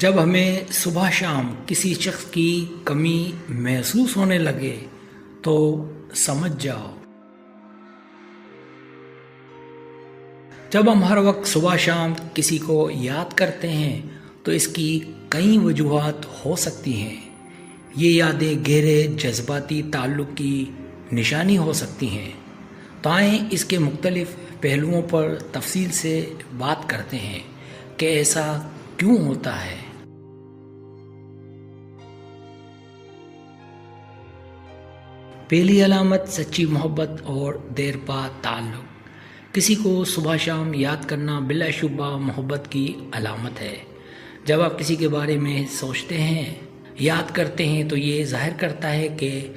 جب ہمیں صبح شام کسی شخص کی کمی محسوس ہونے لگے تو سمجھ جاؤ، جب ہم ہر وقت صبح شام کسی کو یاد کرتے ہیں تو اس کی کئی وجوہات ہو سکتی ہیں۔ یہ یادیں گہرے جذباتی تعلق کی نشانی ہو سکتی ہیں۔ تو آئیں اس کے مختلف پہلوؤں پر تفصیل سے بات کرتے ہیں کہ ایسا کیوں ہوتا ہے۔ پہلی علامت سچی محبت اور دیر پا تعلق۔ کسی کو صبح شام یاد کرنا بلا شبہ محبت کی علامت ہے۔ جب آپ کسی کے بارے میں سوچتے ہیں، یاد کرتے ہیں تو یہ ظاہر کرتا ہے کہ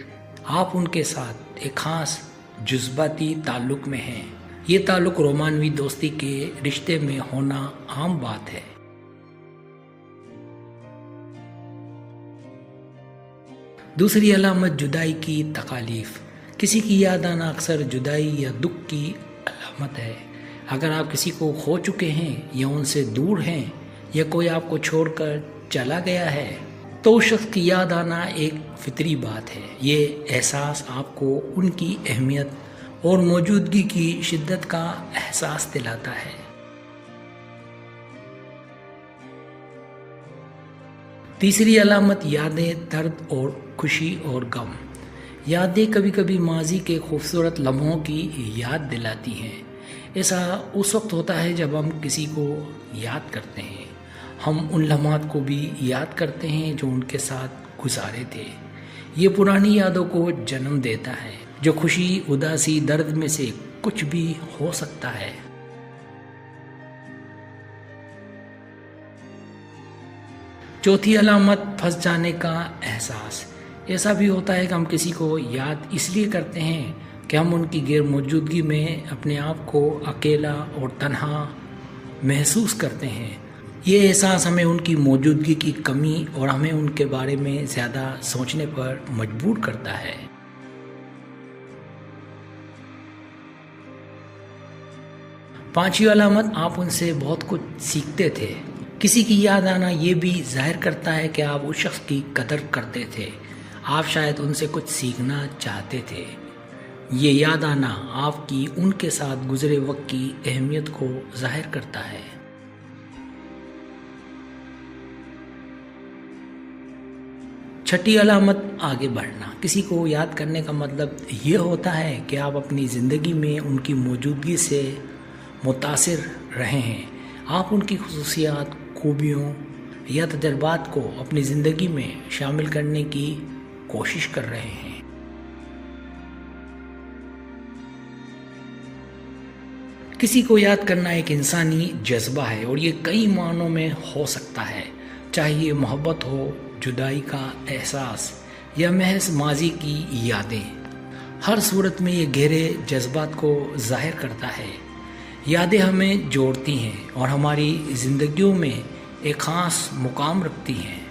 آپ ان کے ساتھ ایک خاص جذباتی تعلق میں ہیں۔ یہ تعلق رومانوی دوستی کے رشتے میں ہونا عام بات ہے۔ دوسری علامت جدائی کی تکالیف۔ کسی کی یاد آنا اکثر جدائی یا دکھ کی علامت ہے۔ اگر آپ کسی کو کھو چکے ہیں یا ان سے دور ہیں یا کوئی آپ کو چھوڑ کر چلا گیا ہے تو اس شخص کی یاد آنا ایک فطری بات ہے۔ یہ احساس آپ کو ان کی اہمیت اور موجودگی کی شدت کا احساس دلاتا ہے۔ تیسری علامت یادیں درد اور خوشی اور غم۔ یادیں کبھی کبھی ماضی کے خوبصورت لمحوں کی یاد دلاتی ہیں۔ ایسا اس وقت ہوتا ہے جب ہم کسی کو یاد کرتے ہیں، ہم ان لمحات کو بھی یاد کرتے ہیں جو ان کے ساتھ گزارے تھے۔ یہ پرانی یادوں کو جنم دیتا ہے، جو خوشی، اداسی، درد میں سے کچھ بھی ہو سکتا ہے۔ چوتھی علامت پھنس جانے کا احساس۔ ایسا بھی ہوتا ہے کہ ہم کسی کو یاد اس لیے کرتے ہیں کہ ہم ان کی غیر موجودگی میں اپنے آپ کو اکیلا اور تنہا محسوس کرتے ہیں۔ یہ احساس ہمیں ان کی موجودگی کی کمی اور ہمیں ان کے بارے میں زیادہ سوچنے پر مجبور کرتا ہے۔ پانچویں علامت آپ ان سے بہت کچھ سیکھتے تھے۔ کسی کی یاد آنا یہ بھی ظاہر کرتا ہے کہ آپ اس شخص کی قدر کرتے تھے، آپ شاید ان سے کچھ سیکھنا چاہتے تھے۔ یہ یاد آنا آپ کی ان کے ساتھ گزرے وقت کی اہمیت کو ظاہر کرتا ہے۔ چھٹی علامت آگے بڑھنا۔ کسی کو یاد کرنے کا مطلب یہ ہوتا ہے کہ آپ اپنی زندگی میں ان کی موجودگی سے متاثر رہے ہیں۔ آپ ان کی خصوصیات، خوبیوں یا تجربات کو اپنی زندگی میں شامل کرنے کی کوشش کر رہے ہیں۔ کسی کو یاد کرنا ایک انسانی جذبہ ہے اور یہ کئی معنوں میں ہو سکتا ہے، چاہے یہ محبت ہو، جدائی کا احساس یا محض ماضی کی یادیں۔ ہر صورت میں یہ گہرے جذبات کو ظاہر کرتا ہے۔ یادیں ہمیں جوڑتی ہیں اور ہماری زندگیوں میں ایک خاص مقام رکھتی ہیں۔